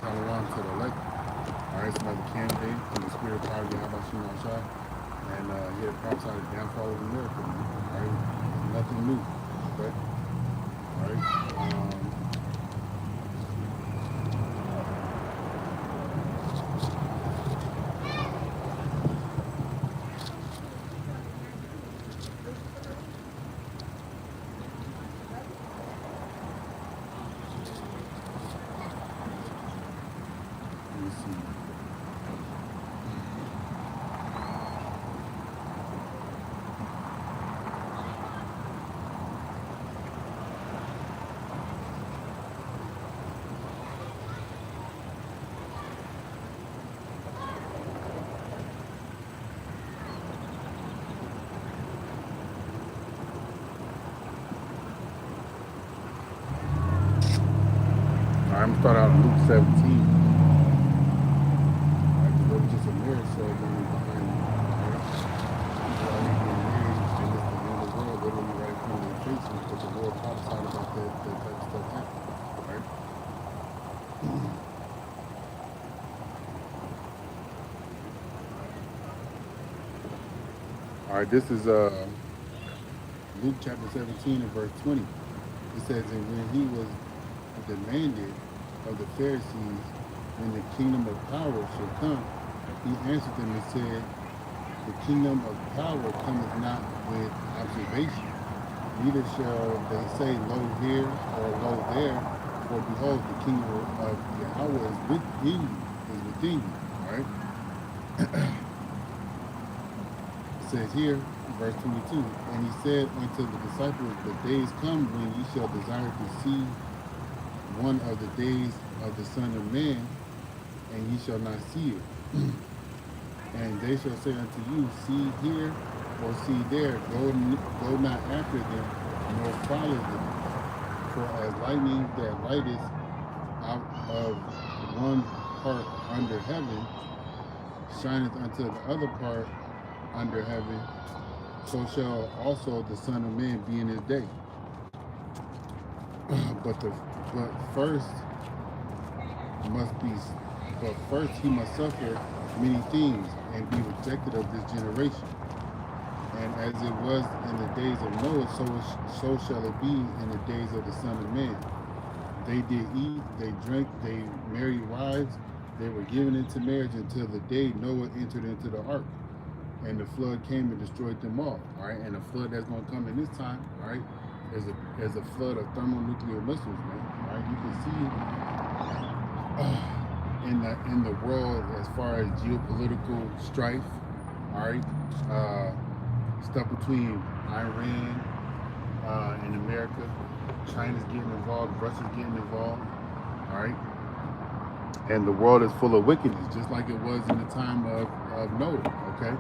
Shalom to the elect. All right, it's another candidate in the spirit of power of Yahweh Shema Shai. And here to prophesy the downfall of America. All right, nothing new. Okay, all right. Let me see. All right, I'm gonna start out in Luke 17. All right, the religious of marriage ceremony behind people are getting married, and it's the end of the world, literally right in front of their faces, because the Lord prophesied about that type of stuff happening. Right? All right, this is Luke chapter 17 and verse 20. It says, and when he was demanded of the Pharisees when the kingdom of power should come, he answered them and said, the kingdom of power cometh not with observation, neither shall they say, lo here or lo there, for behold, the kingdom of Yahweh is within you, All right? It says here, verse 22, and he said unto the disciples, the days come when ye shall desire to see one of the days of the Son of Man, and ye shall not see it. And they shall say unto you, see here or see there, go not after them, nor follow them. For as lightning that lighteth out of one part under heaven, shineth unto the other part under heaven, so shall also the Son of Man be in his day. but first must be but first he must suffer many things and be rejected of this generation. And as it was in the days of Noah, so shall it be in the days of the Son of Man. They did eat, they drank, they married wives, they were given into marriage until the day Noah entered into the ark. And the flood came and destroyed them all. All right, and the flood that's going to come in this time, all right, is a flood of thermonuclear missiles, man. All right, you can see in the world as far as geopolitical strife, all right, stuff between Iran and America, China's getting involved, Russia's getting involved, all right, and the world is full of wickedness, just like it was in the time of Noah, okay.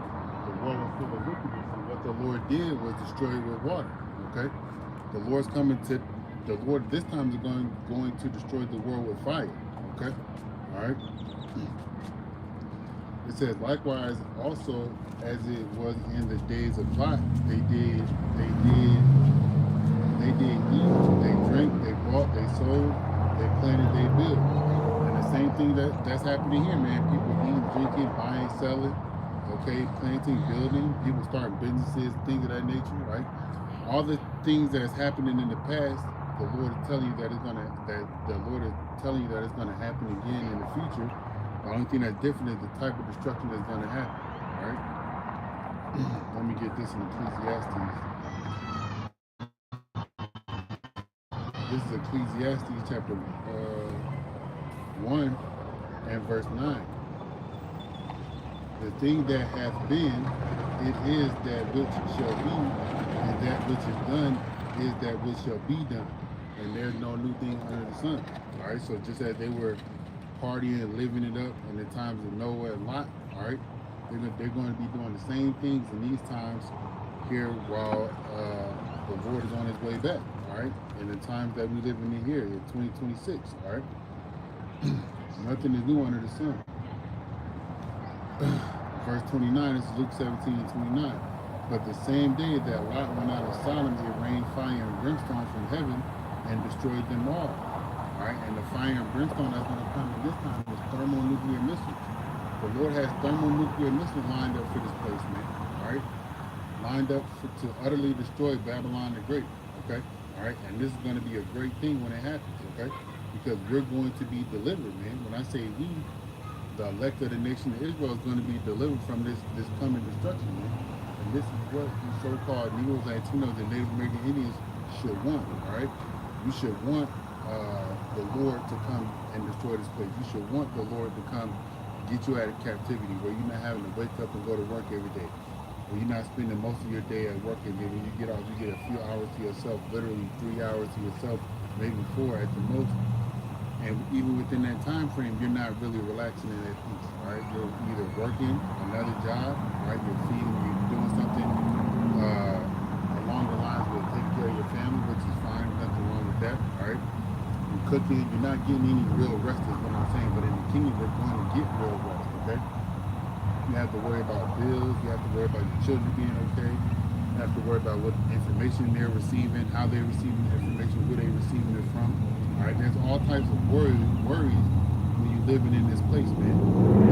The world was full of wickedness, and what the Lord did was destroy it with water. Okay, the Lord this time is going to destroy the world with fire. Okay, all right. It says likewise also as it was in the days of Lot, they did eat, they drank, they bought, they sold, they planted, they built, and the same thing that's happening here, man. People eating, drinking, buying, selling. Okay, planting, building, people start businesses, things of that nature, right? All the things that's happening in the past, the Lord is telling you that it's gonna happen again in the future. The only thing that's different is the type of destruction that's gonna happen. All right. Let me get this in Ecclesiastes. This is Ecclesiastes chapter 1 and verse 9. The thing that hath been, it is that which shall be, and that which is done is that which shall be done. And there's no new thing under the sun. All right, so just as they were partying and living it up in the times of Noah and Lot, all right, they're going to be doing the same things in these times here while the Lord is on his way back, all right, in the times that we live in here in 2026, all right. Nothing is new under the sun. Verse 29, this is Luke 17 and 29. But the same day that Lot went out of Sodom, it rained fire and brimstone from heaven and destroyed them all. All right, and the fire and brimstone that's going to come in this time is thermonuclear missiles. The Lord has thermonuclear missiles lined up for this place, man. All right, lined up to utterly destroy Babylon the Great. Okay, all right, and this is going to be a great thing when it happens. Okay, because we're going to be delivered, man. When I say we, the elect of the nation of Israel is going to be delivered from this coming destruction, man. And this is what the so-called Negroes, Latinos, and Native American Indians should want. All right, you should want the Lord to come and destroy this place. You should want the Lord to come get you out of captivity, where you're not having to wake up and go to work every day, where you're not spending most of your day at work, and then when you get off, you get a few hours to yourself, literally 3 hours to yourself, maybe 4 at the most. And even within that time frame, you're not really relaxing and at peace. All right, you're either working another job, right? You're feeding, you're doing something along the lines with taking care of your family, which is fine, nothing wrong with that. All right, you're cooking, you're not getting any real rest, is what I'm saying. But in the kingdom, we're going to get real rest. Okay, you have to worry about bills. You have to worry about your children being okay. You have to worry about what information they're receiving, how they're receiving the information, who they're receiving it from. All right, there's all types of worries when you're living in this place, man.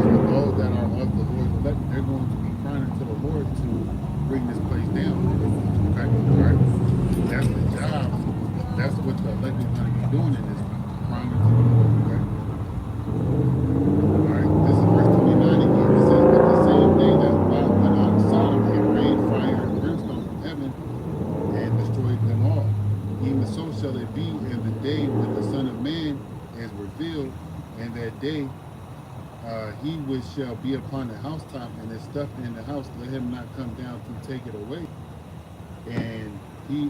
So those that are of the Lord's elect, they're going to be crying to the Lord to bring this place down. Okay, all right. That's the job. That's what the elect is going to be doing in this time, crying to the Lord. Okay. All right. This is verse 29 again. It says, "But the same day that Lot went out of Sodom and rained fire and brimstone from heaven and destroyed them all. Even so shall it be in the day when the Son of Man is revealed, and that day he which shall be upon the housetop and is stuff in the house, let him not come down to take it away. And he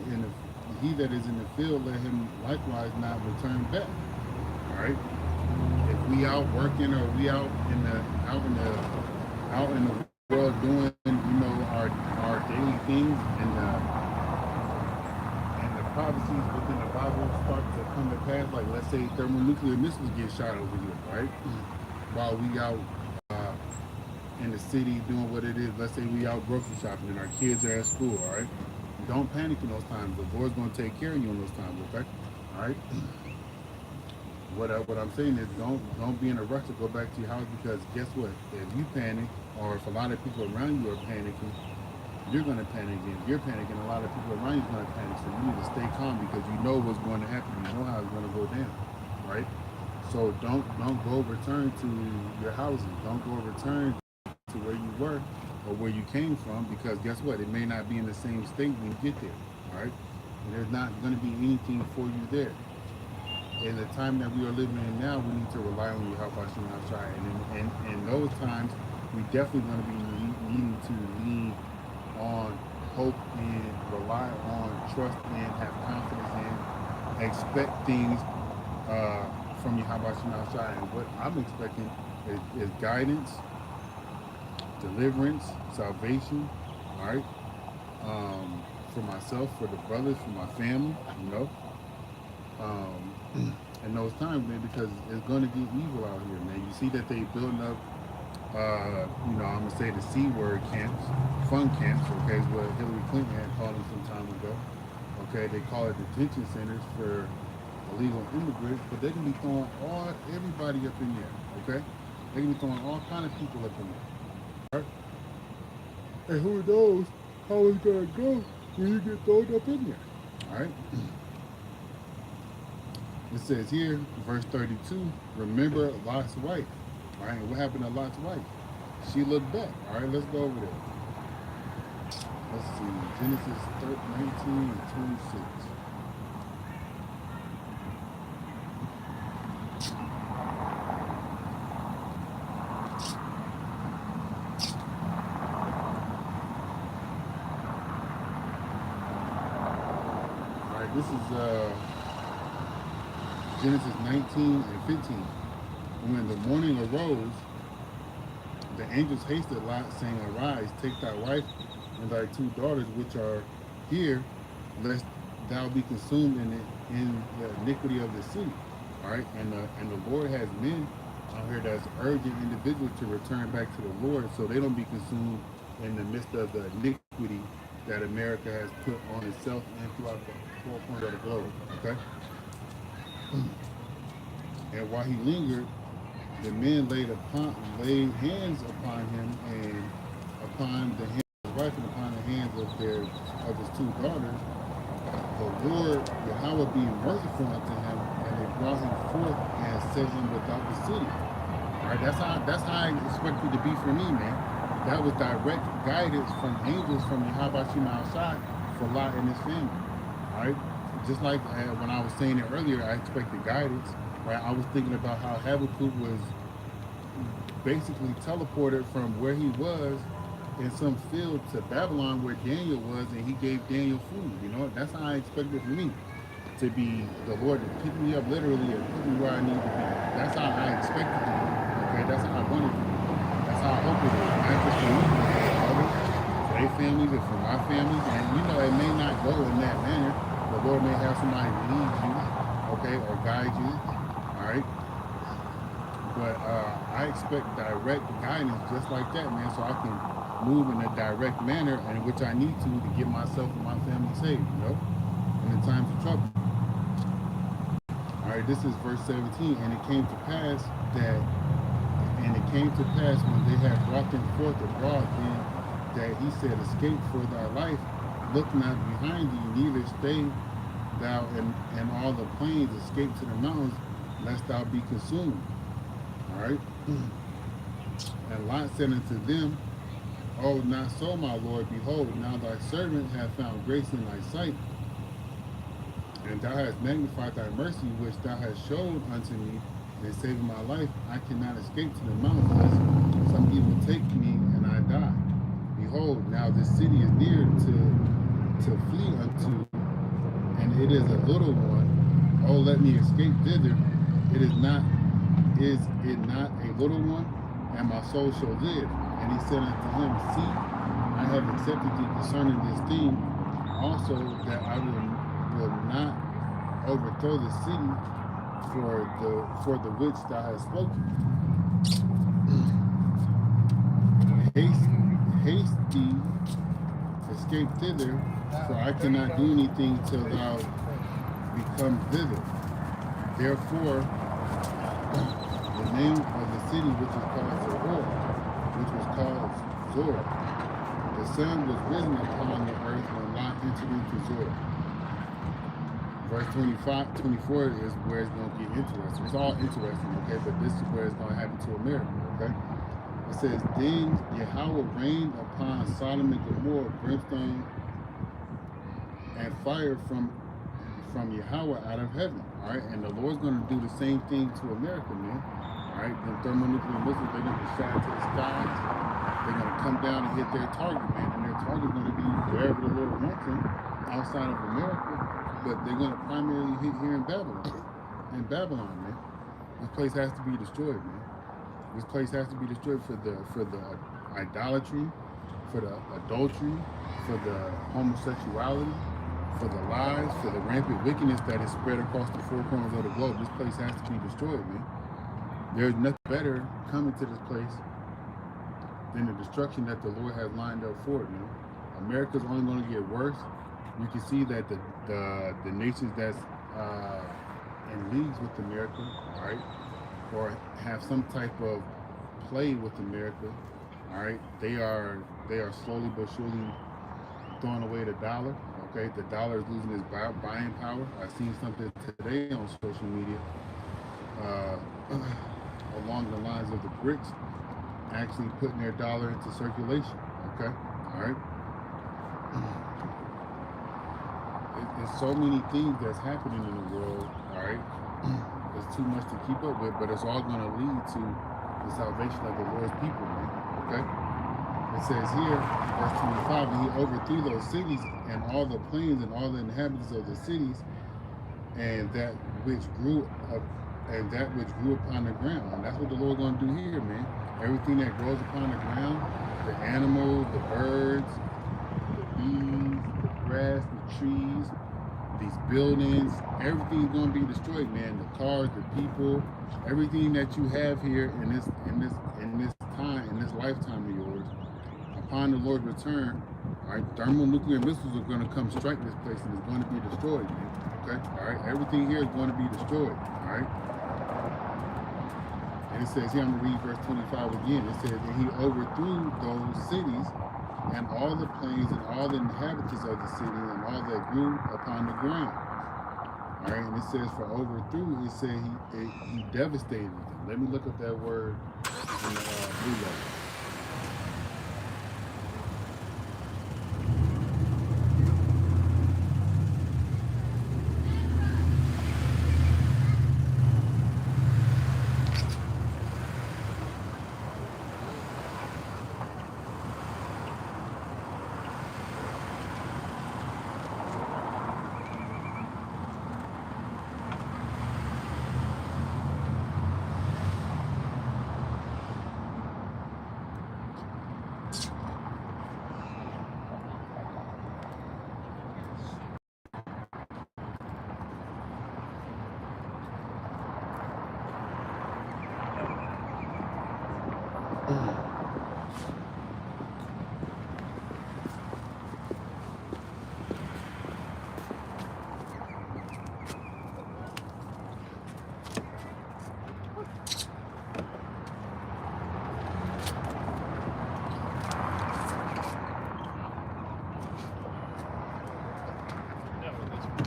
that is in the field, let him likewise not return back." All right. If we out working or we out in the world doing our daily things, and the prophecies within the Bible start to come to pass, like let's say thermonuclear missiles get shot over here, right? While we out uh, in the city doing what it is, let's say we out grocery shopping and our kids are at school, all right? Don't panic in those times. The Lord's going to take care of you in those times, okay? All right? What I'm saying is don't be in a rush to go back to your house, because guess what? If you panic, or if a lot of people around you are panicking, you're going to panic. And if you're panicking, a lot of people around you are going to panic. So you need to stay calm, because you know what's going to happen. You know how it's going to go down, right? So don't go return to your houses. Don't go return to where you were or where you came from, because guess what? It may not be in the same state when you get there, all right? And there's not going to be anything for you there. In the time that we are living in now, we need to rely on you, help us outside. And in those times, we definitely going to be needing to lean on hope and rely on trust and have confidence and expect things from you, how about you outside. And what I'm expecting is guidance, deliverance, salvation, all right, for myself, for the brothers, for my family, you know. In those times, man, because it's going to get evil out here, man. You see that they building up, I'm gonna say the C word camps, fun camps. Okay, is what Hillary Clinton had called them some time ago. Okay, they call it detention centers for illegal immigrants, but they can be throwing everybody up in there. Okay, they can be throwing all kind of people up in there. Right? And who knows how it's gonna go when you get thrown up in there. All right. It says here, verse 32, remember Lot's wife. All right, what happened to Lot's wife? She looked back. All right, let's go over there. Let's see, Genesis 19 and 26. All right, this is Genesis 19 and 15. And when the morning arose, the angels hasted Lot, saying, "Arise, take thy wife and thy two daughters which are here, lest thou be consumed in the iniquity of the city." All right, and the Lord has men out here that's urging individuals to return back to the Lord, so they don't be consumed in the midst of the iniquity that America has put on itself and throughout the four corners of the globe. Okay. And while he lingered, the men laid hands upon him and upon the hands of his wife and upon the hands of his two daughters. The Lord Yahweh being merciful unto him, and they brought him forth and set him without the city. All right, that's how I expect it to be for me, man. That was direct guidance from angels from Yahweh outside for Lot and his family. All right, just like when I was saying it earlier, I expected guidance. Right, I was thinking about how Habakkuk was basically teleported from where he was in some field to Babylon where Daniel was, and he gave Daniel food. You know, that's how I expected for me to be the Lord to pick me up literally and put me where I need to be. That's how I expected to be. Okay, that's how I wanted to be. That's how I hope it is. Not just for me, but for others, for their families, and for my families. And you know, it may not go in that manner. The Lord may have somebody lead you, okay, or guide you. All right. But I expect direct guidance just like that, man, so I can move in a direct manner in which I need to get myself and my family saved, you know, in the times of trouble. All right, this is verse 17. And it came to pass when they had brought them forth abroad, then that he said, escape for thy life, look not behind thee, neither stay thou in all the plains, escape to the mountains, lest thou be consumed. All right. And Lot said unto them, oh, not so, my Lord. Behold, now thy servant hath found grace in thy sight, and thou hast magnified thy mercy, which thou hast showed unto me in saving my life. I cannot escape to the mountains, lest some evil take me and I die. Behold, now this city is near to flee unto, and it is a little one. Oh, let me escape thither. Is it not a little one? And my soul shall live. And he said unto him, see, I have accepted thee concerning this thing, also that I will not overthrow the city for the which thou hast spoken. Haste thee, escape thither, for I cannot do anything till thou become thither. Therefore, the name of the city which was called Zor. The sun was risen upon the earth when Lot entered into Zor. Verse 24 is where it's going to get interesting. It's all interesting, okay? But this is where it's going to happen to America, okay? It says, then Yahweh rained upon Sodom and Gomorrah brimstone and fire from Yahweh out of heaven, all right? And the Lord's going to do the same thing to America, man. All right, the thermonuclear missiles, they're going to be shot to the skies. They're going to come down and hit their target, man. And their target's going to be wherever the Lord wants them, outside of America. But they're going to primarily hit here in Babylon, man. This place has to be destroyed, man. This place has to be destroyed for the idolatry, for the adultery, for the homosexuality, for the lies, for the rampant wickedness that is spread across the four corners of the globe. This place has to be destroyed, man. There's nothing better coming to this place than the destruction that the Lord has lined up for it, man. America's only going to get worse. You can see that the nations that's in leagues with America, all right, or have some type of play with America, all right, they are slowly but surely throwing away the dollar. Okay, the dollar is losing its buying power. I seen something today on social media along the lines of the BRICS actually putting their dollar into circulation. Okay, all right. There's so many things that's happening in the world. All right, it's too much to keep up with, but it's all going to lead to the salvation of the Lord's people, man. Okay. It says here, verse 25, and he overthrew those cities and all the plains and all the inhabitants of the cities, and that which grew up upon the ground. And that's what the Lord's going to do here, man. Everything that grows upon the ground, the animals, the birds, the bees, the grass, the trees, these buildings, everything's going to be destroyed, man. The cars, the people, everything that you have here in this time, in this lifetime of yours. Upon the Lord's return, all right, thermonuclear missiles are going to come strike this place and it's going to be destroyed, man. Okay, all right, everything here is going to be destroyed, all right. And it says here, I'm going to read verse 25 again. It says, and he overthrew those cities and all the plains and all the inhabitants of the city and all that grew upon the ground. All right, and it says for overthrew, it said he devastated them. Let me look up that word in the blue letter.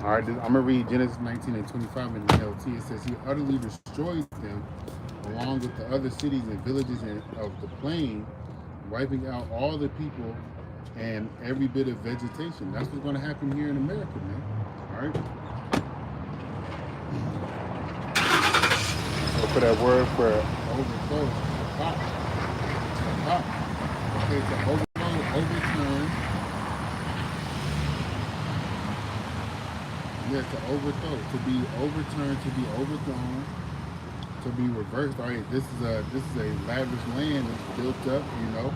All right, I'm going to read Genesis 19 and 25 in the LT. It says, he utterly destroyed them along with the other cities and villages of the plain, wiping out all the people and every bit of vegetation. That's what's going to happen here in America, man. All right? So for that word for overthrow, okay, to overthrow, overturn. Yeah, to overthrow, to be overturned, to be overthrown, to be reversed. All right, this is a lavish land that's built up. You know,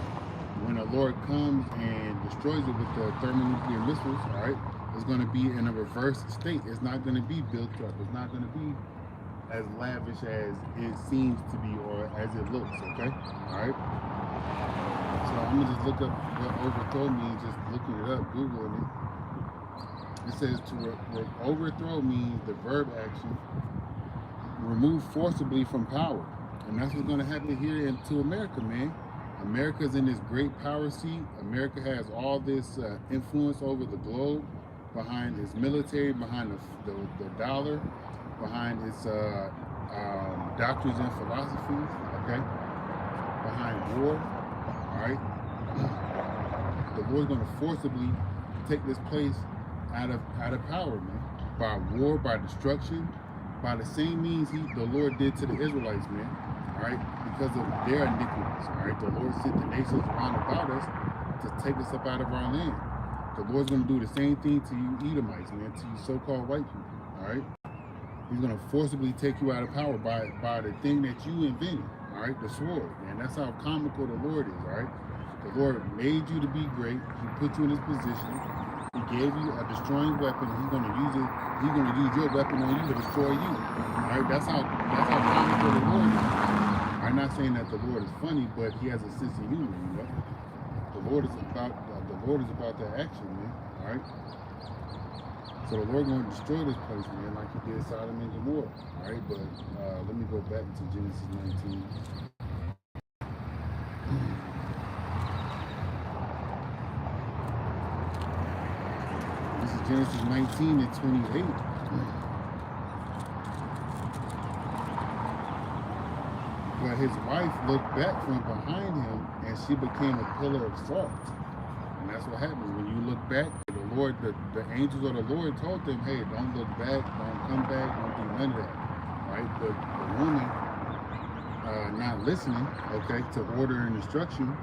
when the Lord comes and destroys it with the thermonuclear missiles, all right, it's going to be in a reverse state. It's not going to be built up. It's not going to be as lavish as it seems to be or as it looks. Okay, all right. So I'm gonna just look up what overthrow means. Just looking it up, Googling it. It says to overthrow means the verb action, remove forcibly from power. And that's what's going to happen here to America, man. America's in this great power seat. America has all this influence over the globe, behind its military, behind the dollar, behind its doctrines and philosophies, okay? Behind war, all right? The Lord's going to forcibly take this place out of power, man, by war, by destruction, by the same means the Lord did to the Israelites, man, all right, because of their iniquities, all right. The Lord sent the nations around about us to take us up out of our land. The Lord's going to do the same thing to you Edomites, man, to you so-called white people, all right. He's going to forcibly take you out of power by the thing that you invented, all right, the sword, man. That's how comical the Lord is, all right. The Lord made you to be great. He put you in this position. He gave you a destroying weapon. He's going to use it. He's going to use your weapon on you to destroy you. All right, that's how powerful the Lord is. I'm not saying that the Lord is funny, but He has a sense of humor. You know, the Lord is about that action, man. All right. So the Lord going to destroy this place, man, like He did Sodom and Gomorrah. All right, but let me go back to Genesis 19. Genesis 19 and 28. But his wife looked back from behind him and she became a pillar of salt. And that's what happens when you look back. The Lord, the angels of the Lord told them, hey, don't look back, don't come back, don't do none of that. Right? But the woman, not listening, okay, to order and instruction,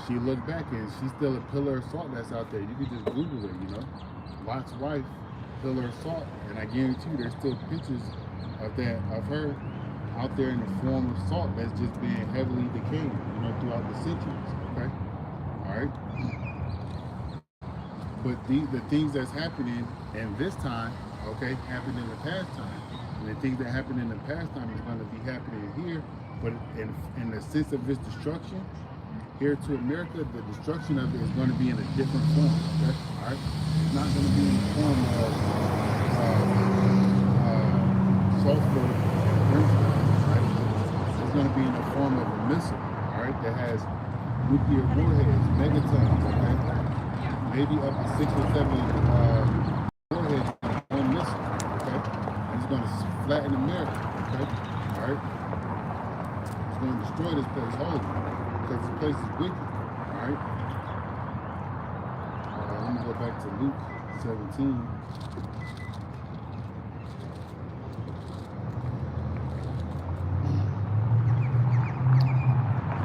she looked back and she's still a pillar of salt that's out there. You can just Google it, you know. Lot's wife, pillar of salt, and I guarantee you there's still pictures of her out there in the form of salt that's just being heavily decayed, you know, throughout the centuries, okay? All right? But the things that's happening in this time, okay, happened in the past time. And the things that happened in the past time is going to be happening here, but in the sense of its destruction, here to America, the destruction of it is going to be in a different form, okay? All right? It's not going to be in the form of sulfur and brimstone, right? It's going going to be in the form of a missile, all right, that has nuclear warheads, megatons, okay? Maybe up to 6 or 7 warheads in one missile, okay? And it's going to flatten America, okay? All right? It's going to destroy this place wholly because this place is wicked, all right? Let me go back to Luke 17.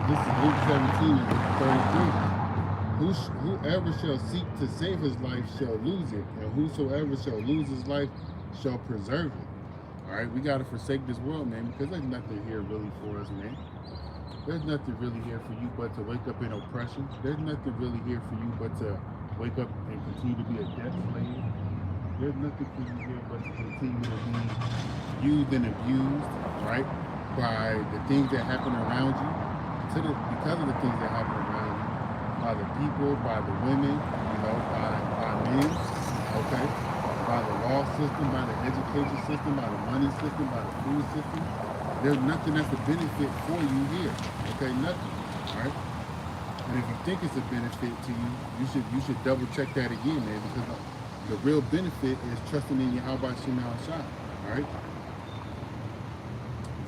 This is Luke 17 and 33. Whoever shall seek to save his life shall lose it, and whosoever shall lose his life shall preserve it. All right, we got to forsake this world, man, because there's nothing here really for us, man. There's nothing really here for you but to wake up in oppression. There's nothing really here for you but to wake up and continue to be a debt slave. There's nothing for you here but to continue to be used and abused, right, by the things that happen around you, because of the things that happen around you, by the people, by the women, you know, by men, okay, by the law system, by the education system, by the money system, by the food system. There's nothing that's a benefit for you here, okay, nothing, all right? And if you think it's a benefit to you, you should double check that again, man, because the real benefit is trusting in Yahweh Shem Shai, all right?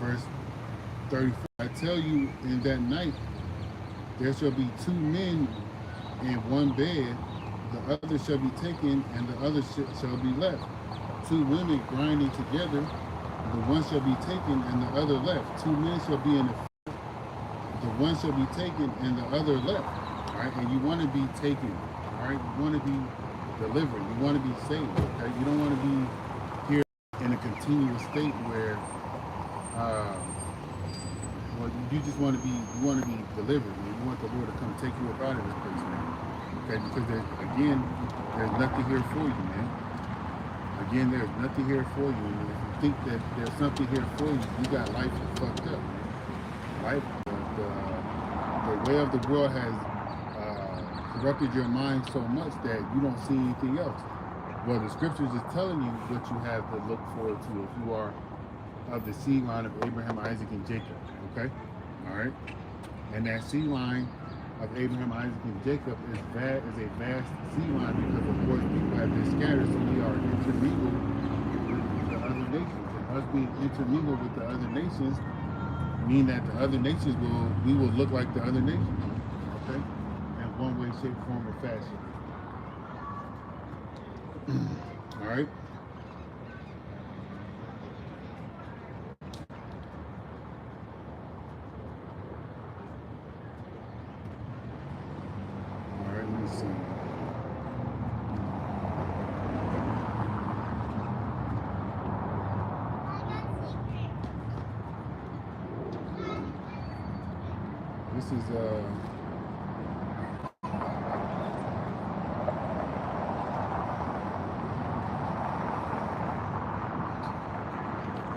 Verse 34, I tell you, in that night, there shall be 2 men in one bed, the other shall be taken, and the other shall be left. 2 women grinding together, the one shall be taken, and the other left. 2 men shall be in the one shall be taken, and the other left. All right, and you want to be taken. All right, you want to be delivered. You want to be saved. Okay, you don't want to be here in a continuous state where, well, you just want to be. You want to be delivered. Man. You want the Lord to come take you up out of this place, man. Okay, because there's nothing here for you, man. Again, there's nothing here for you. And if you think that there's something here for you, you got life fucked up, man. Right? The way of the world has corrupted your mind so much that you don't see anything else. Well, the scriptures is telling you what you have to look forward to if you are of the seed line of Abraham, Isaac, and Jacob. Okay? All right? And that seed line of Abraham, Isaac, and Jacob is a vast seed line because, of course, people have been scattered, so we are intermingled with the other nations. And us being intermingled with the other nations mean that the other nations we will look like the other nations. Okay? In one way, shape, form, or fashion. All right?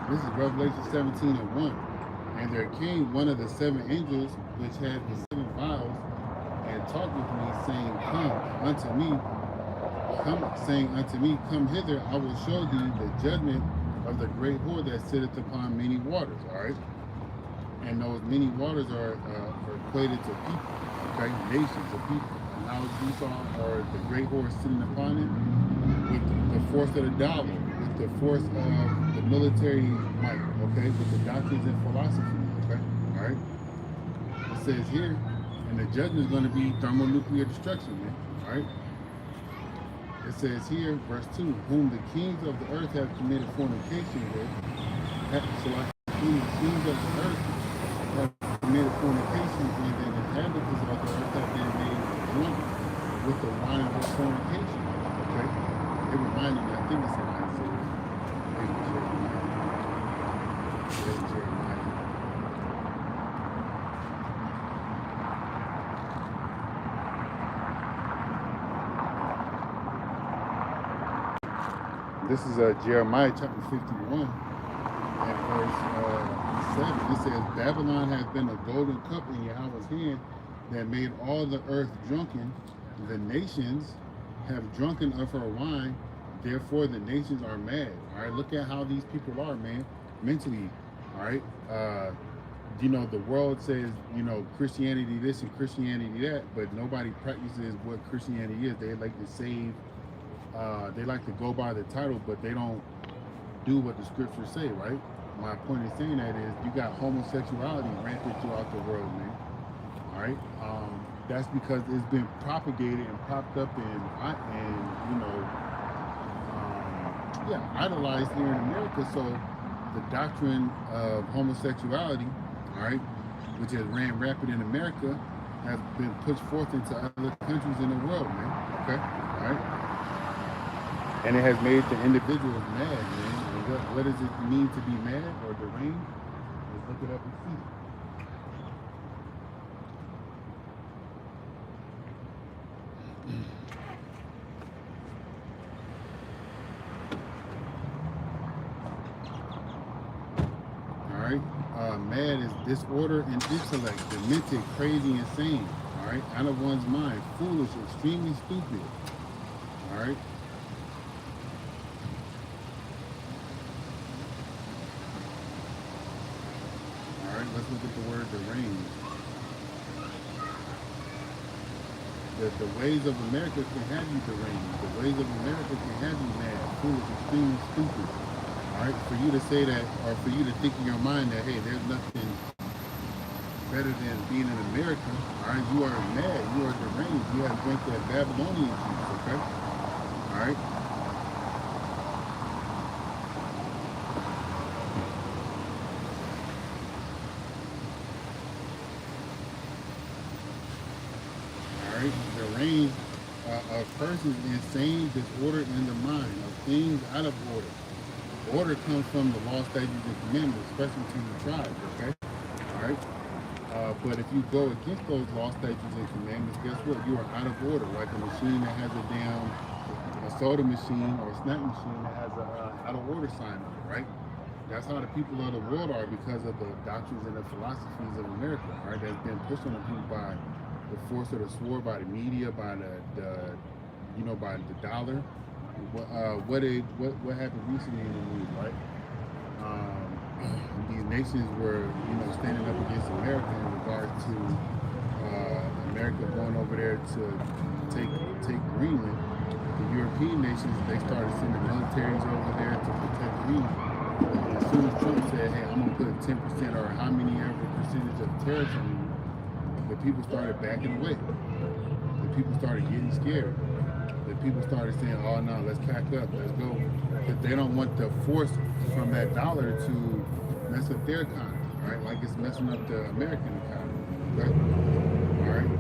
This is Revelation 17:1. And there came one of the 7 angels which had the 7 vials, and talked with me, saying, unto me, come hither, I will show thee the judgment of the great whore that sitteth upon many waters. All right. And those many waters are equated to people, okay, nations of people. And how you saw, or the great horse sitting upon it, with the force of the dollar, with the force of the military might, okay, with the doctrines and philosophy, okay, all right. It says here, and the judgment is going to be thermonuclear destruction, man, all right. It says here, verse 2, whom the kings of the earth have committed fornication with, whom the kings of the earth committed fornication, and the inhabitants of the earth have been made drunk with the wine of fornication. Okay? It reminded me, I think it's in Isaiah. Maybe Jeremiah. This is Jeremiah chapter 51 and verse 7. It says, Babylon has been a golden cup in Yahweh's hand that made all the earth drunken. The nations have drunken of her wine, therefore the nations are mad. All right, look at how these people are, man, mentally. All right, the world says, Christianity this and Christianity that, but nobody practices what Christianity is. They like to save, they like to go by the title, but they don't do what the scriptures say, right? My point in saying that is you got homosexuality rampant throughout the world, man. All right, that's because it's been propagated and propped up and yeah, idolized here in America. So the doctrine of homosexuality, all right, which has ran rampant in America, has been pushed forth into other countries in the world, man. Okay, all right, and it has made the individuals mad, man. And what does it mean to be mad or deranged? Let's look it up and see. All right, mad is disorder in intellect, demented, crazy, insane. All right, out of one's mind, foolish, extremely stupid. All right. All right, let's look at the word deranged. The ways of America can have you deranged. The ways of America can have you mad, foolish, extremely stupid. All right, for you to say that, or for you to think in your mind that, hey, there's nothing better than being in America. All right, you are mad, you are deranged. You have drunk that Babylonian juice. Okay. All right. Right? Deranged of persons, insane, disordered in the mind, of things out of order. Order comes from the law, statutes, and commandments, especially to the tribes, okay? All right? But if you go against those law, statutes, and commandments, guess what? You are out of order, like a machine that has a soda machine or a snack machine that has a out of order sign on it, right? That's how the people of the world are because of the doctrines and the philosophies of America, all right? That's been pushed on the people by the force of the sword, by the media, by by the dollar. What happened recently in the news, right? These nations were, standing up against America in regards to America going over there to take Greenland. The European nations, they started sending militaries over there to protect Greenland. And as soon as Trump said, hey, I'm gonna put 10% or how many ever percentage of tariffs on you, the people started backing away. The people started getting scared. The people started saying, oh no, let's pack up, let's go. But they don't want the force from that dollar to mess up their economy, all right? Like it's messing up the American economy, okay? All right,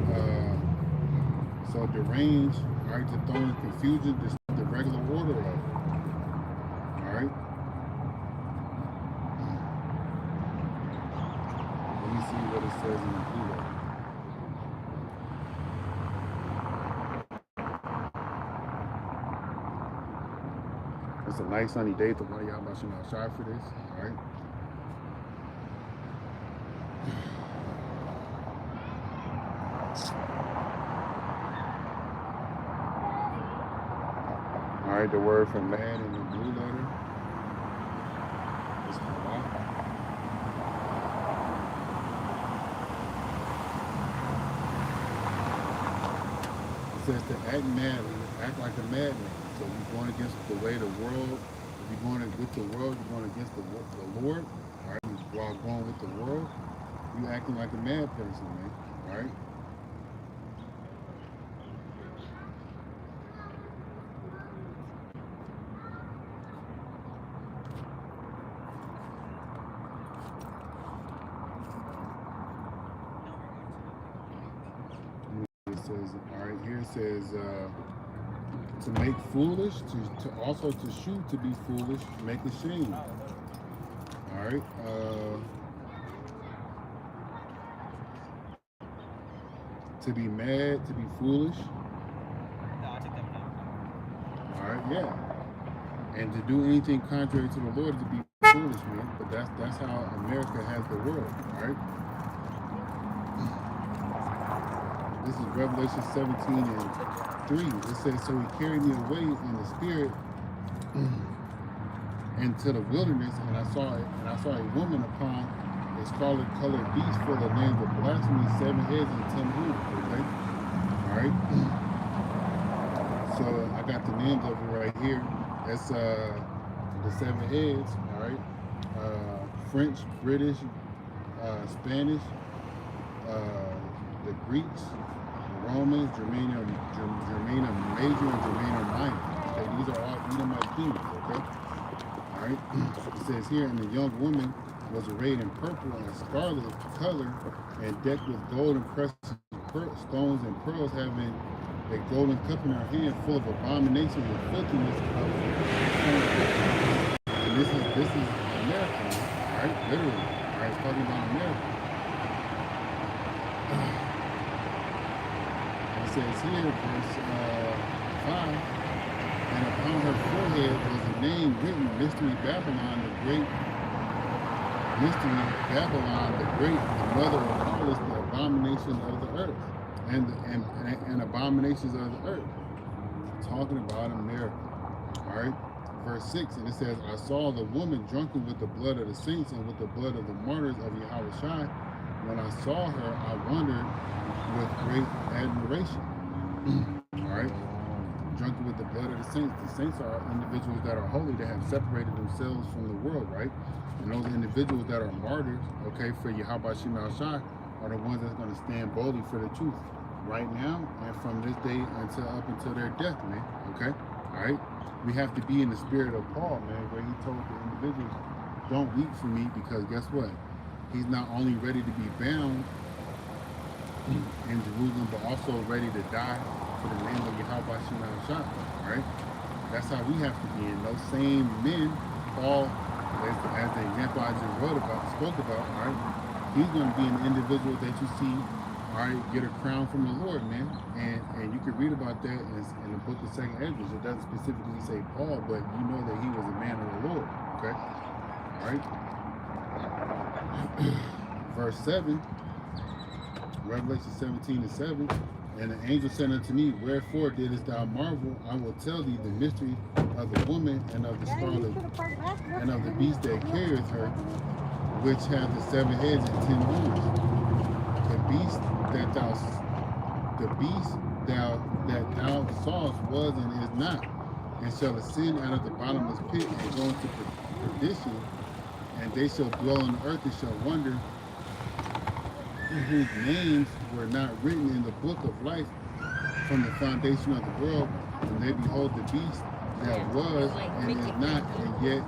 so deranged, all right, to throw in confusion, disrupt the regular order of it, all right? Let me see what it says in the blue letter. It's a nice sunny day. To one of y'all about to outside for this. All right. All right. The word for man in the blue letter is halak. It says to act madly, act like a madman. So you're going against the way of the world. If you're going with the world, you're going against the Lord. All right. While going with the world, you're acting like a mad person, man. All right. It says, all right. Here it says. To make foolish, to also to shoot, to be foolish, make ashamed. All right. To be mad, to be foolish. All right, yeah. And to do anything contrary to the Lord is to be foolish, man. But that's how America has the world. All right. This is Revelation 17 and 3. It says, so he carried me away in the spirit into the wilderness, and I saw a woman upon a scarlet colored beast full of names of blasphemy, 7 heads and 10 horns. Okay, all right. So I got the names of it right here. That's the 7 heads. All right, French, British, Spanish, the Greeks, the Romans, Germania Major, and Germania Minor. Okay, these are all Edomite kings. Okay, all right. It says here, and the young woman was arrayed in purple and scarlet color, and decked with gold and precious stones and pearls, having a golden cup in her hand, full of abomination and filthiness of. And this is America, all right, literally. All right, it's talking about America. It says here, verse 5, and upon her forehead was a name written, Mystery Babylon, the Great. Mystery Babylon, the Great, the mother of harlots, the abominations of the earth, and abominations of the earth. Talking about America. All right. Verse 6, and it says, I saw the woman drunken with the blood of the saints and with the blood of the martyrs of Yahushua. When I saw her, I wondered with great admiration. All right. Drunken with the blood of the saints. The saints are individuals that are holy, that have separated themselves from the world, right? And those individuals that are martyrs, okay, for Yahweh Shema Shai, are the ones that's going to stand boldly for the truth right now and from this day up until their death, man. Okay? All right? We have to be in the spirit of Paul, man, where he told the individuals, don't weep for me, because guess what? He's not only ready to be bound in Jerusalem, but also ready to die for the name of Yahweh Shema Shai. All right? That's how we have to be. And those same men, Paul, as the example I just spoke about, all right, he's going to be an individual that you see, all right, get a crown from the Lord, man. And you can read about that in the book of 2nd Ezra. It doesn't specifically say Paul, but you know that he was a man of the Lord, okay? All right. Verse 7, Revelation 17:7, and the angel said unto me, wherefore didst thou marvel? I will tell thee the mystery of the woman and of the scarlet and of the beast that carrieth her, which hath the 7 heads and 10 horns. The beast that thou sawest was and is not, and shall ascend out of the bottomless pit and go into perdition, and they shall dwell on the earth and shall wonder, whose names were not written in the book of life from the foundation of the world, and they behold the beast that was and is not, and yet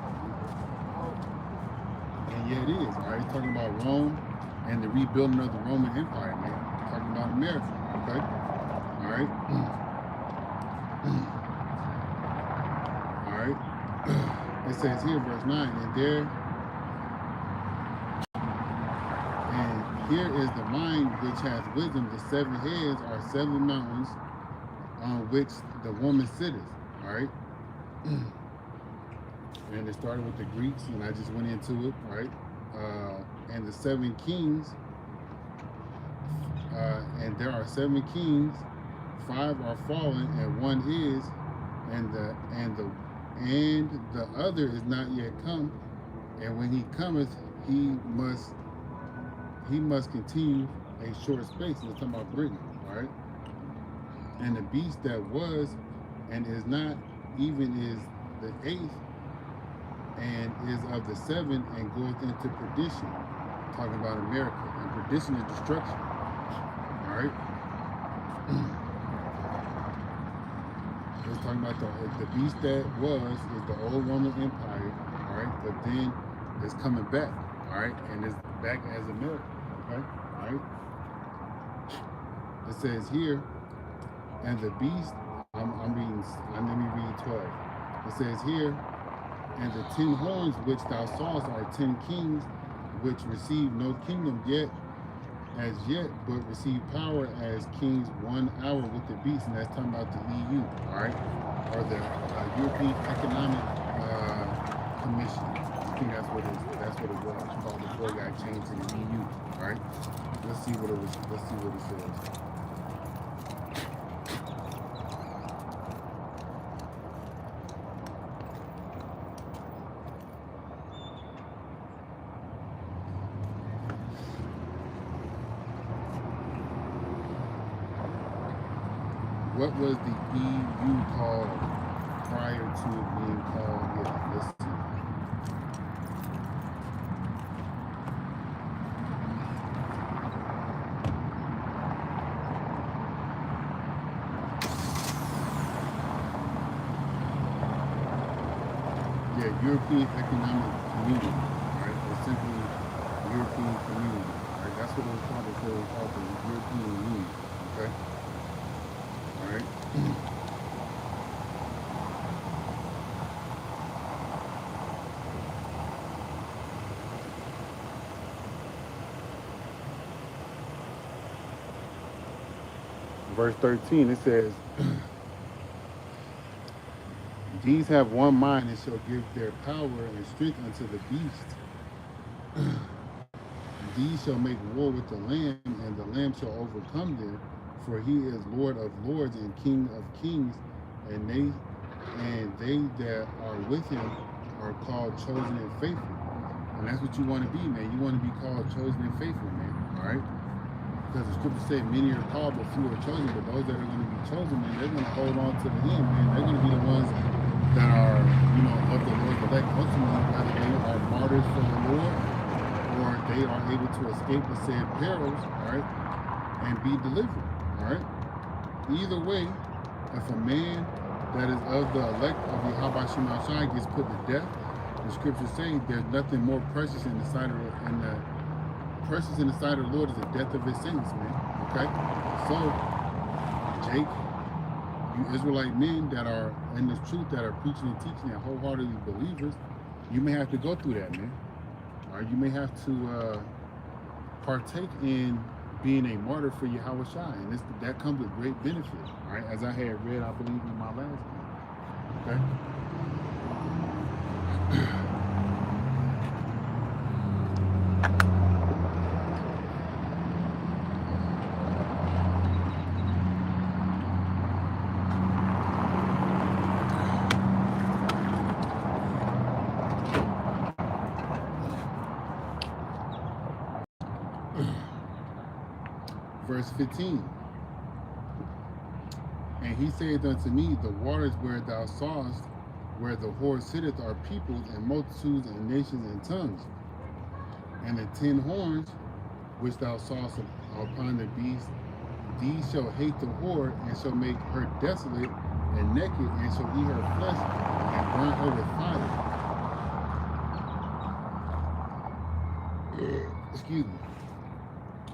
is. All right, talking about Rome and the rebuilding of the Roman Empire, man. Talking about America, okay? All right. All right. It says here, verse 9, and here is the mind which has wisdom. The 7 heads are 7 mountains on which the woman sitteth. All right. And it started with the Greeks, and I just went into it, right? And the 7 kings, and there are 7 kings, 5 are fallen, and 1 is, and the other is not yet come. And when he cometh, he must continue a short space. Let's talk about Britain, all right? And the beast that was and is not, even is the 8th, and is of the 7, and goeth into perdition. Talking about America. And perdition is destruction. All right. It's talking about the beast that was is the old Roman Empire. All right, but then it's coming back. All right, and it's back as America. Okay. All right. It says here, and the beast. I'm reading. Let me read 12. It says here, and the 10 horns which thou sawest are 10 kings, which receive no kingdom yet, but receive power as kings 1 hour with the beast. And that's talking about the EU, all right, or the European Economic Commission. I think that's what it was called before it got changed to the EU. All right, let's see what it says. What was the EU called prior to being called? Yeah, let's see. Yeah, European Economic Community, right? Or simply European Community, right? That's what it was called before it was called the European Union, okay? All right. Verse 13, it says, these have one mind and shall give their power and strength unto the beast. These shall make war with the Lamb, and the Lamb shall overcome them, for he is Lord of lords and King of kings, and they that are with him are called chosen and faithful. And that's what you want to be, man. You want to be called chosen and faithful, man. All right? Because the scripture say many are called, but few are chosen. But those that are going to be chosen, man, they're going to hold on to the end, man. They're going to be the ones that are, of the Lord's elect, ultimately, whether they are martyrs for the Lord or they are able to escape the said perils, all right, and be delivered, all right. Either way, if a man that is of the elect of Yahweh Shema Shai gets put to death, the scriptures say there's nothing more precious in the sight of the Lord is the death of his saints, man. Okay, so Jake, you Israelite men that are in this truth, that are preaching and teaching, and wholeheartedly believers, you may have to go through that, man. All right, you may have to partake in being a martyr for Yahweh Shai, and that comes with great benefit. All right, as I had read, I believe in my last one. Okay. Verse 15. And he said unto me, the waters where thou sawest, where the whore sitteth, are peoples and multitudes and nations and tongues. And the 10 horns which thou sawest upon the beast, these shall hate the whore, and shall make her desolate and naked, and shall eat her flesh, and burn her with fire. Excuse me.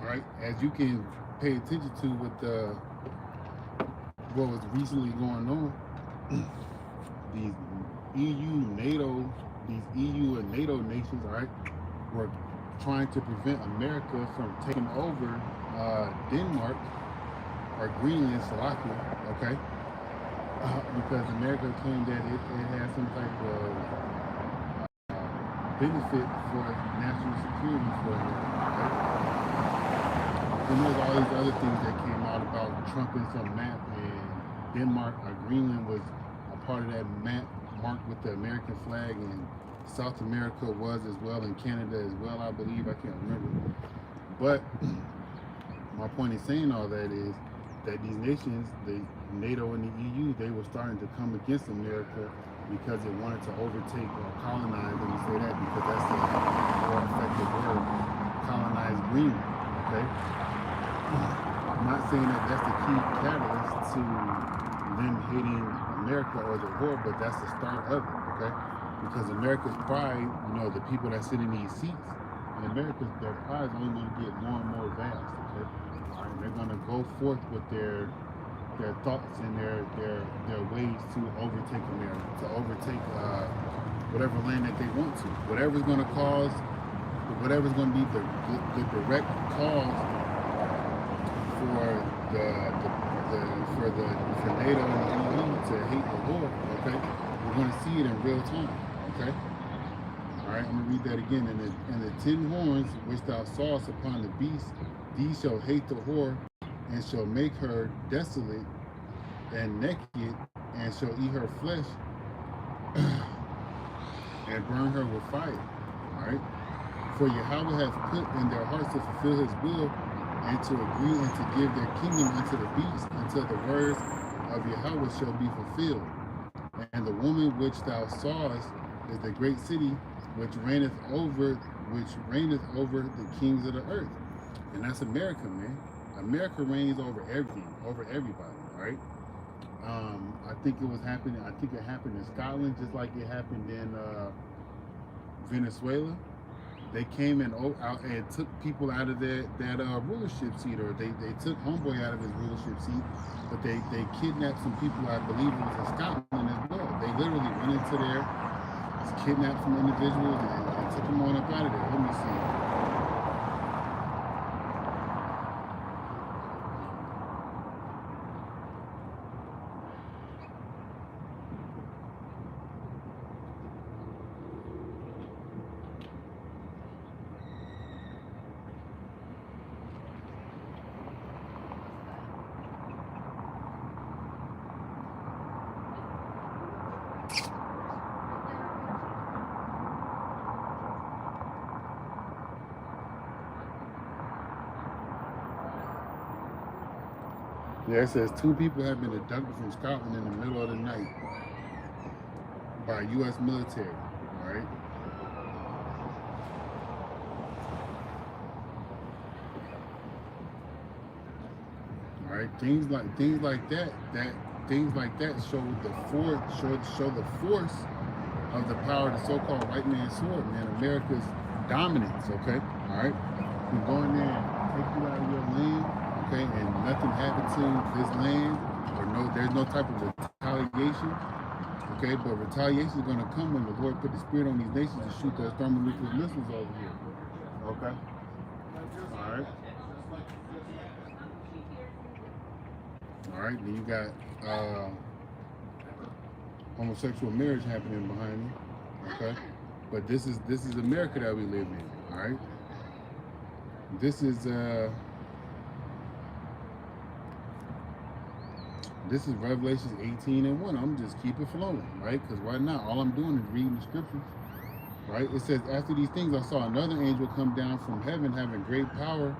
All right, as you can pay attention to with what was recently going on, these EU and NATO nations, all right, were trying to prevent America from taking over Denmark or Greenland, Slovakia, okay, because America claimed that it had some type of benefit for national security for America, okay? And there's all these other things that came out about Trump and some map, and Denmark or Greenland was a part of that map marked with the American flag, and South America was as well, and Canada as well, I believe. I can't remember. But my point in saying all that is that these nations, the NATO and the EU, they were starting to come against America because it wanted to overtake or colonize, let me say that because that's the more effective word, colonize Greenland, okay? I'm not saying that that's the key catalyst to them hating America or the war, but that's the start of it, okay? Because America's pride, the people that sit in these seats, in America, their pride is only going to get more and more vast, okay? All right, they're going to go forth with their thoughts and their ways to overtake America, to overtake whatever land that they want to. Whatever's going to be the direct cause for NATO and the EU to hate the war, okay? We're going to see it in real time, okay? All right, I'm going to read that again. And the 10 horns which thou sawest upon the beast, these shall hate the whore, and shall make her desolate and naked, and shall eat her flesh, and burn her with fire, all right? For Yahweh hath put in their hearts to fulfill his will, and to agree and to give their kingdom unto the beast, until the words of Yahweh shall be fulfilled. And the woman which thou sawest is the great city which reigneth over the kings of the earth. And that's America, man. America reigns over everything, over everybody, right? I think it was happening. I think it happened in Scotland, just like it happened in Venezuela. They came and out and took people out of that rulership seat, or they took homeboy out of his rulership seat, but they kidnapped some people. I believe it was in Scotland as well. They literally went into there, kidnapped some individuals, and took them on up out of there. Let me see. Yeah, it says 2 people have been abducted from Scotland in the middle of the night by U.S. military. All right. All right. Things like that. Things like that show the force of the power of the so-called white man's sword, man. America's dominance. Okay. All right. We go in there and take you out of your land. Okay, and nothing happened to this land, or there's no type of retaliation. Okay, but retaliation is going to come when the Lord put the spirit on these nations to shoot their thermonuclear missiles over here. Okay, all right, all right. Then you got homosexual marriage happening behind me. Okay, but this is America that we live in. All right, this is Revelations 18:1. I'm just keep it flowing, right? Because right now, all I'm doing is reading the scriptures, right? It says, after these things, I saw another angel come down from heaven, having great power,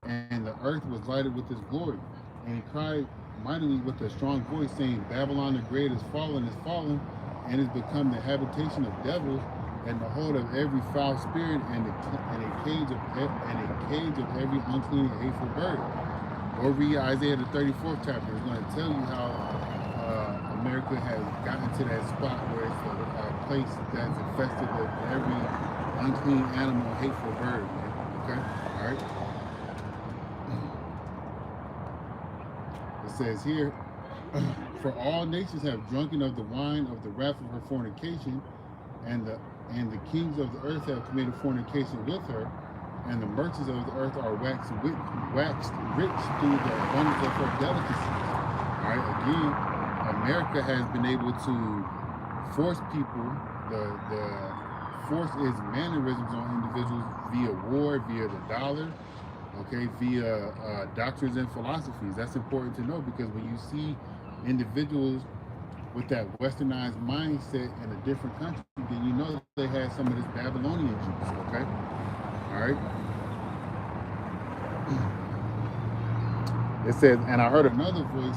and the earth was lighted with his glory. And he cried mightily with a strong voice, saying, Babylon the Great is fallen, and is become the habitation of devils, and the hold of every foul spirit, and a cage of every unclean and hateful bird. Or read Isaiah the 34th chapter. It's going to tell you how America has gotten to that spot where it's a place that's infested with every unclean animal, hateful bird, man. Okay? All right? It says here, for all nations have drunken of the wine of the wrath of her fornication, and the kings of the earth have committed fornication with her, and the merchants of the earth are waxed rich through the abundance of her delicacies. All right, again, America has been able to force people, the force its mannerisms on individuals via war, via the dollar, okay, via doctrines and philosophies. That's important to know, because when you see individuals with that westernized mindset in a different country, then you know that they had some of this Babylonian juice, okay? All right. It says, and I heard another voice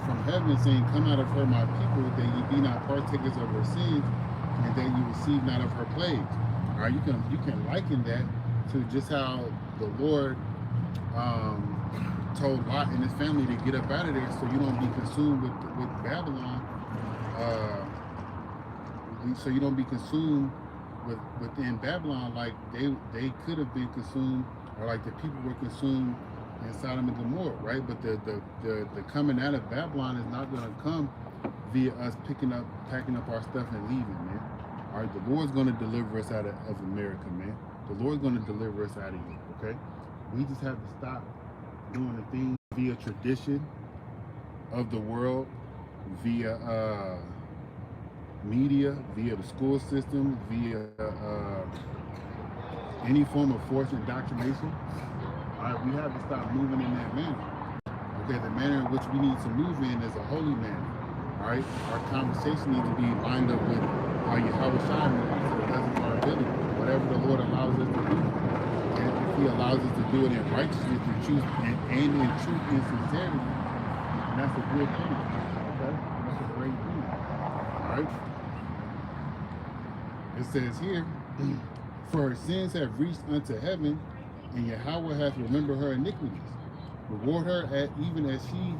from heaven saying, come out of her, my people, that ye be not partakers of her sins, and that ye receive not of her plagues. All right, you can liken that to just how the Lord told Lot and his family to get up out of there, so you don't be consumed with Babylon. So you don't be consumed within Babylon like they could have been consumed, or like the people were consumed in Sodom and Gomorrah, right? But the coming out of Babylon is not going to come via us packing up our stuff and leaving, man. All right, the Lord's going to deliver us out of America, man. The Lord's going to deliver us out of here, okay? We just have to stop doing the things via tradition of the world, via media, via the school system, via any form of forced indoctrination. All right, we have to stop moving in that manner. Okay, the manner in which we need to move in is a holy manner. All right, our conversation needs to be lined up with how Yahweh Shai moves to the best of our ability, whatever the Lord allows us to do. And if He allows us to do it in righteousness and in truth and sincerity, And that's a good thing. Okay? That's a great thing. All right? It says here, for her sins have reached unto heaven, and Yahweh hath remembered her iniquities. Reward her even as she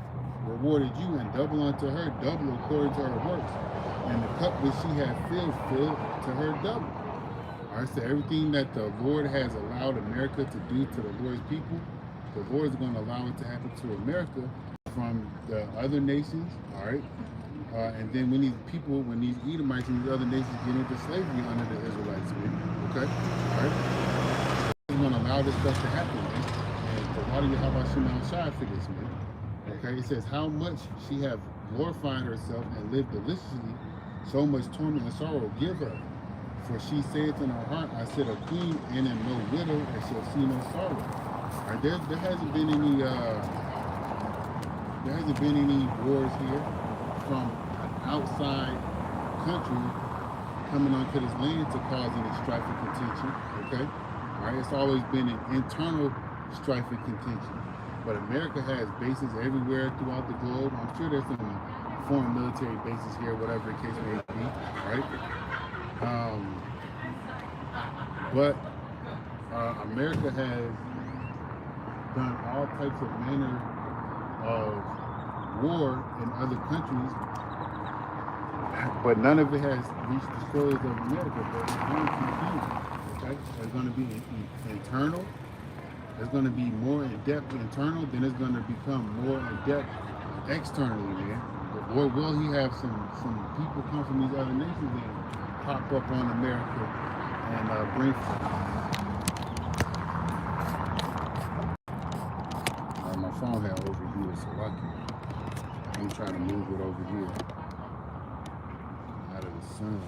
rewarded you, and double unto her double according to her works. And the cup which she hath filled, fill to her double. All right, so everything that the Lord has allowed America to do to the Lord's people, the Lord is going to allow it to happen to America from the other nations. All right. And then when these Edomites and these other nations get into slavery under the Israelites, okay? All right? He's going to allow this stuff to happen, man. And the water you have Shema Shai for this, man. Okay? It says, how much she have glorified herself and lived deliciously, so much torment and sorrow give her. For she saith in her heart, I sit a queen and am no widow and shall see no sorrow. All right? There hasn't been any wars here from outside country coming onto this land to cause any strife and contention, okay? All right, it's always been an internal strife and contention. But America has bases everywhere throughout the globe. I'm sure there's some foreign military bases here, whatever the case may be, right? But America has done all types of manner of war in other countries, but none of it has reached the shores of America. But it's going to continue. Okay, there's going to be internal. There's going to be more in depth internal. Then it's going to become more in depth externally, man. Or will he have some people come from these other nations and pop up on America and bring? My phone had overheated, so I'm trying to move it over here. Out of the sun.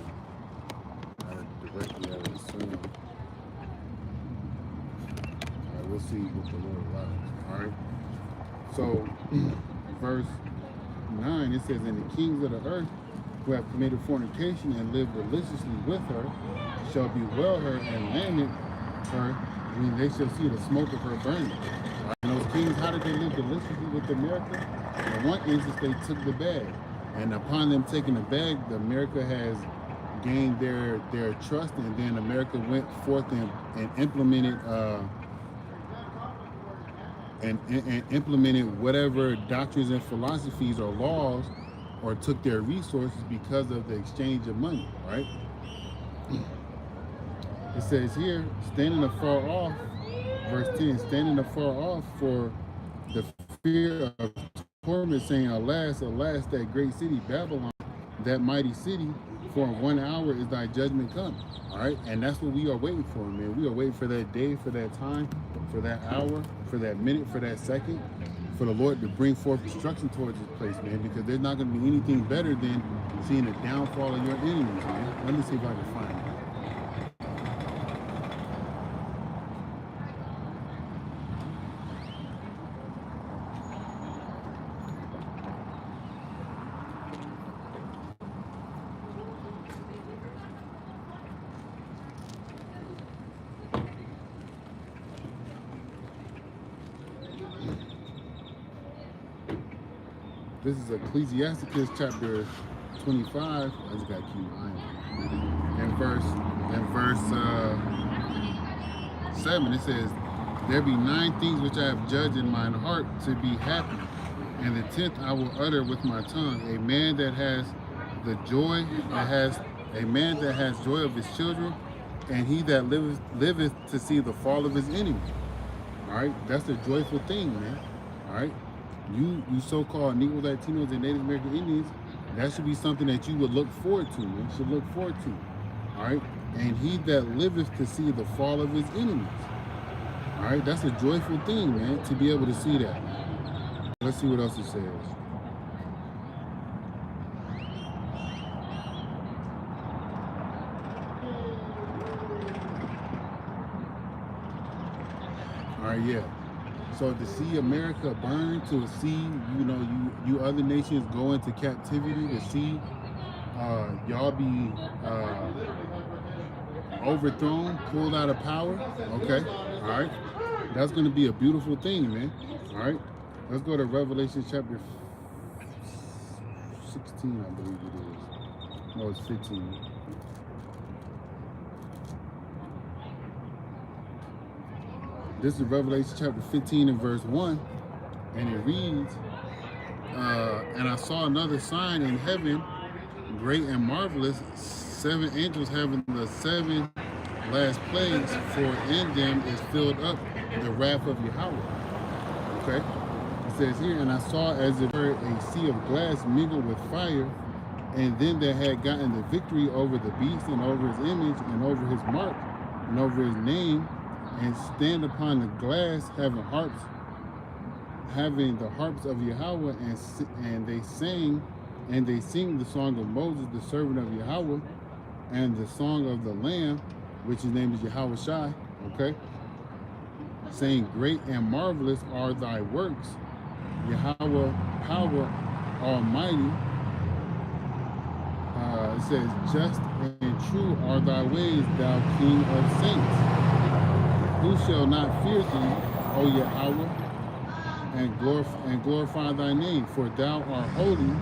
Directly out of the sun. Alright, we'll see what the Lord allows. Alright. So verse 9, it says, and the kings of the earth who have committed fornication and lived deliciously with her shall bewail her and lament her when they shall see the smoke of her burning. Right? And those kings, how did they live deliciously with America? In one instance, they took the bag. And upon them taking the bag, America has gained their trust, and then America went forth and implemented implemented whatever doctrines and philosophies or laws, or took their resources because of the exchange of money, right? It says here, standing afar off, verse 10, standing afar off for the fear of torment, saying, alas, alas, that great city, Babylon, that mighty city, for 1 hour is thy judgment come. All right, and that's what we are waiting for, man. We are waiting for that day, for that time, for that hour, for that minute, for that second, for the Lord to bring forth destruction towards this place, man, because there's not going to be anything better than seeing the downfall of your enemies, man. Let me see if I can find it. This is Ecclesiasticus chapter 25. I just gotta keep my eye on it. In verse 7, it says, there be 9 things which I have judged in mine heart to be happy, and the 10th I will utter with my tongue. A man that has joy of his children, and he that liveth to see the fall of his enemies. All right, that's a joyful thing, man. All right. You so-called Negro, Latinos, and Native American Indians, that should be something that you would look forward to. You should look forward to. All right? And he that liveth to see the fall of his enemies. All right? That's a joyful thing, man, to be able to see that. Let's see what else it says. All right, yeah. So to see America burn, to see, you other nations go into captivity, to see y'all be overthrown, pulled out of power, okay, all right? That's going to be a beautiful thing, man, all right? Let's go to Revelation chapter 16, I believe it is. No, it's 15. This is Revelation chapter 15 and verse 1. And it reads, and I saw another sign in heaven, great and marvelous, 7 angels having the 7 last plagues, for in them is filled up the wrath of Yahweh. Okay? It says here, and I saw as it were a sea of glass mingled with fire, and them that had gotten the victory over the beast and over his image and over his mark and over his name, and stand upon the glass having harps, having the harps of Yahweh, and they sing the song of Moses, the servant of Yahweh, and the song of the Lamb, which his name is Yahweh Shai, okay? Saying, great and marvelous are thy works, Yahweh, power almighty. It says, just and true are thy ways, thou King of saints. Who shall not fear thee, O Yahweh, and glorify thy name? For thou art holy,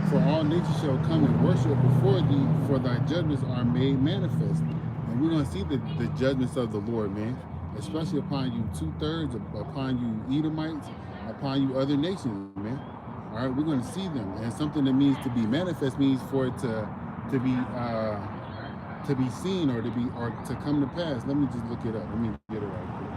for all nations shall come and worship before thee, for thy judgments are made manifest. And we're going to see the judgments of the Lord, man, especially upon you 2/3, upon you Edomites, upon you other nations, man. All right, we're going to see them. And something that means to be manifest means for it to be seen or to come to pass. Let me just look it up. Let me get it right quick.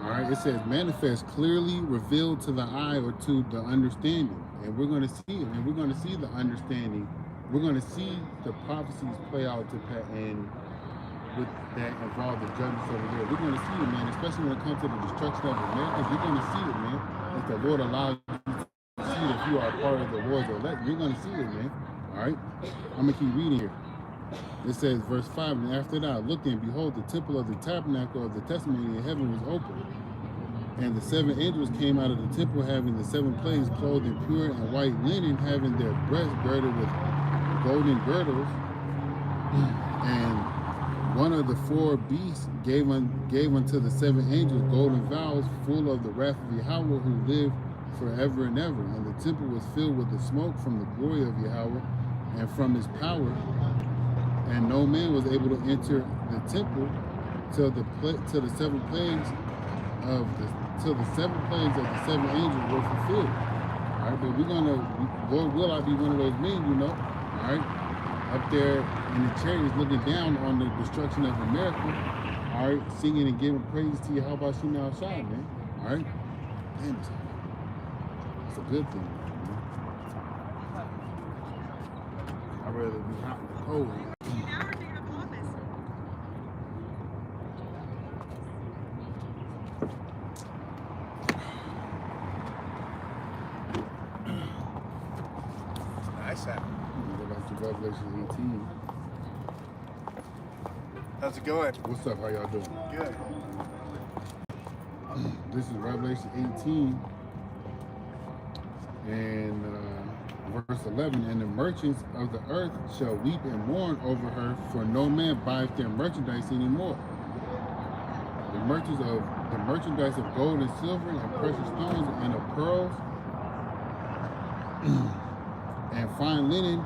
All right, it says manifest, clearly revealed to the eye or to the understanding. And we're going to see it, and we're going to see the understanding. We're going to see the prophecies play out to pass, and with that involve the judgments over here. We're going to see it, man, especially when it comes to the destruction of America. You're going to see it, man. If the Lord allows you to see it, if you are a part of the Lord's elect, you're going to see it, man. All right? I'm going to keep reading here. It says, verse 5, and after that I looked, and behold, the temple of the tabernacle of the testimony in heaven was open. And the 7 angels came out of the temple, having the 7 plagues, clothed in pure and white linen, having their breasts girded with golden girdles. And one of the 4 beasts gave unto the 7 angels golden vials full of the wrath of Yahweh, who lived forever and ever. And the temple was filled with the smoke from the glory of Yahweh and from his power. And no man was able to enter the temple till the 7 plagues of the 7 angels were fulfilled. All right, but Lord will I be one of those men, you know. All right. Up there in the chariots looking down on the destruction of America, all right, singing and giving praise to you. How about you now, Shai, man? All right? Damn, it's a good thing, man. I'd rather be hot than cold. Nice out. Go back to Revelation 18. How's it going? What's up? How y'all doing? Good. This is Revelation 18 and verse 11. And the merchants of the earth shall weep and mourn over her, for no man buyeth their merchandise anymore. The merchandise of gold and silver and precious stones and of pearls and fine linen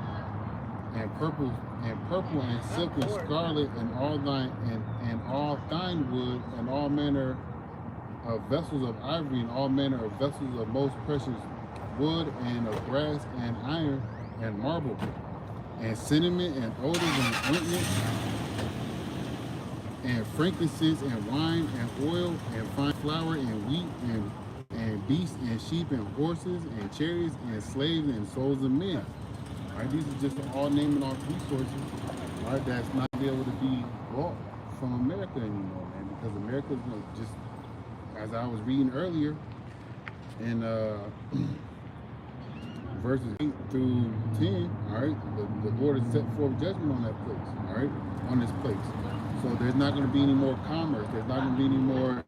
and purple and silk and scarlet and all thine wood and all manner of vessels of ivory and all manner of vessels of most precious wood and of brass and iron and marble and cinnamon and odors and ointment and frankincense and wine and oil and fine flour and wheat and beasts and sheep and horses and chariots and slaves and souls of men. All right, these are just all naming off resources, all right, that's not be able to be bought from America anymore, man, because America's just, as I was reading earlier in verses 8 through 10, all right, the Lord has set forth judgment on that place, all right, on this place. So there's not going to be any more commerce. There's not going to be any more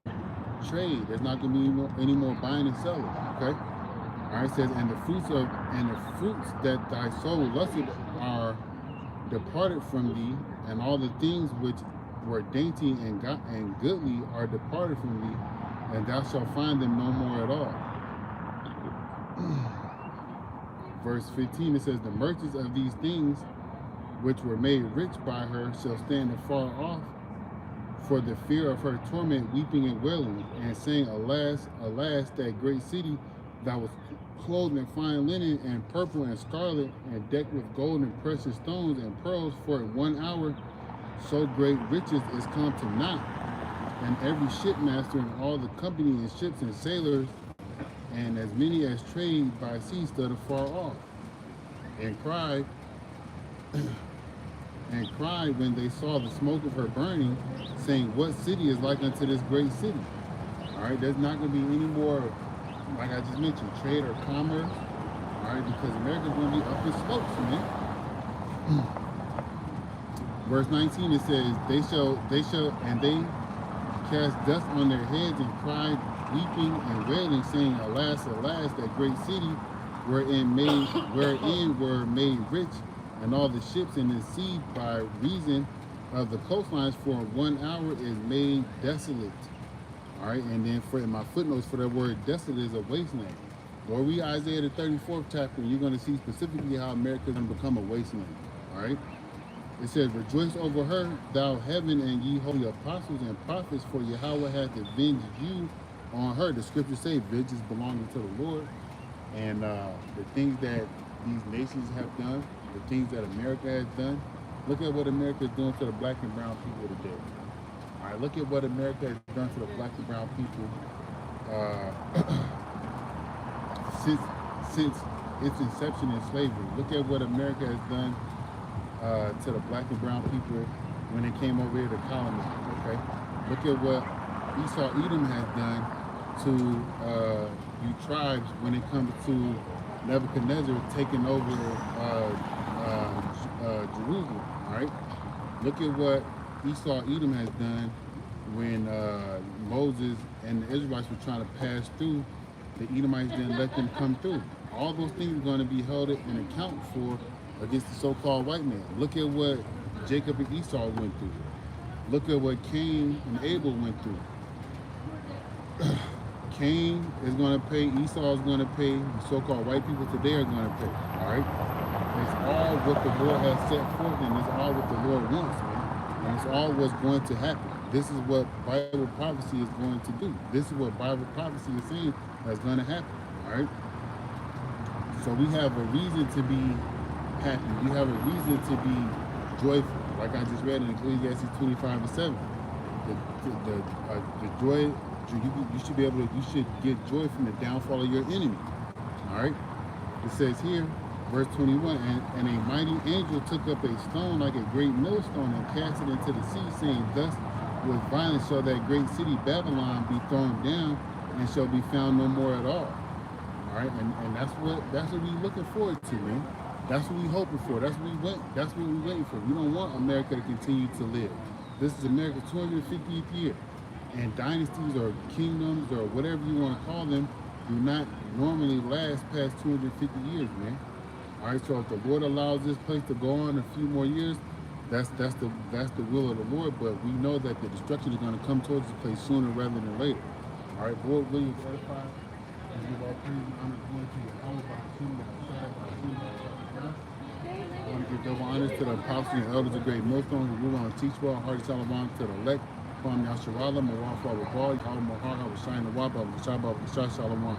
trade. There's not going to be any more buying and selling, okay? All right, it says, and the fruits that thy soul lusted are departed from thee, and all the things which were dainty and goodly are departed from thee, and thou shalt find them no more at all. Verse 15, it says, the merchants of these things which were made rich by her shall stand afar off for the fear of her torment, weeping and wailing, and saying, alas, alas, that great city that was clothed in fine linen and purple and scarlet, and decked with gold and precious stones and pearls, for in 1 hour so great riches is come to naught. And every shipmaster and all the company and ships and sailors, and as many as trade by sea, stood afar off, and cried, when they saw the smoke of her burning, saying, what city is like unto this great city? All right, there's not going to be any more, like I just mentioned, trade or commerce. All right, because America's going to be up in smokes, man. Verse 19, it says, and they cast dust on their heads and cried, weeping and wailing, saying, alas, alas, that great city wherein were made rich, and all the ships in the sea by reason of the coastlines, for 1 hour is made desolate. All right, and then in my footnotes for that word desolate is a wasteland. Go read Isaiah the 34th chapter, and you're going to see specifically how America is going to become a wasteland. All right, it says, rejoice over her, thou heaven, and ye holy apostles and prophets, for Yahweh hath avenged you on her. The scriptures say vengeance belonging to the Lord. And the things that these nations have done, the things that America has done, look at what America is doing to the black and brown people today. All right, look at what America has done to the black and brown people since its inception in slavery. Look at what America has done to the black and brown people when they came over here to colonize. Okay, look at what Esau Edom has done to you tribes when it comes to Nebuchadnezzar taking over Jerusalem. All right, look at what Esau Edom has done when Moses and the Israelites were trying to pass through. The Edomites didn't let them come through. All those things are going to be held in account for against the so-called white man. Look at what Jacob and Esau went through. Look at what Cain and Abel went through. Cain is going to pay, Esau is going to pay, the so-called white people today are going to pay, all right? It's all what the Lord has set forth, and it's all what the Lord wants, man. And it's all what's going to happen. This is what Bible prophecy is going to do. This is what Bible prophecy is saying that's going to happen, all right? So we have a reason to be happy. We have a reason to be joyful. Like I just read in Ecclesiastes 25:7. The joy, you should be able to, you should get joy from the downfall of your enemy. All right. It says here, verse 21, and a mighty angel took up a stone like a great millstone and cast it into the sea, saying, thus with violence shall that great city Babylon be thrown down, and shall be found no more at all. All right, and that's what we're looking forward to, man. That's what we're hoping for. That's what we're waiting for. We don't want America to continue to live. This is America's 250th year. And dynasties or kingdoms or whatever you want to call them do not normally last past 250 years, man. All right, so if the Lord allows this place to go on a few more years, that's the will of the Lord. But we know that the destruction is going to come towards this place sooner rather than later. All right, Lord, will you edify and give all praise and honor to your house by the kingdom of God. I want to give double honors to the apostles and elders of Great Millstone who rule on teach well, heart shalom to the elect. Kwam Yasharala, Mawaf Abba Ball, Yahweh Mahar, Hawashai Nawab, Abba Shabba, Abba Shalom.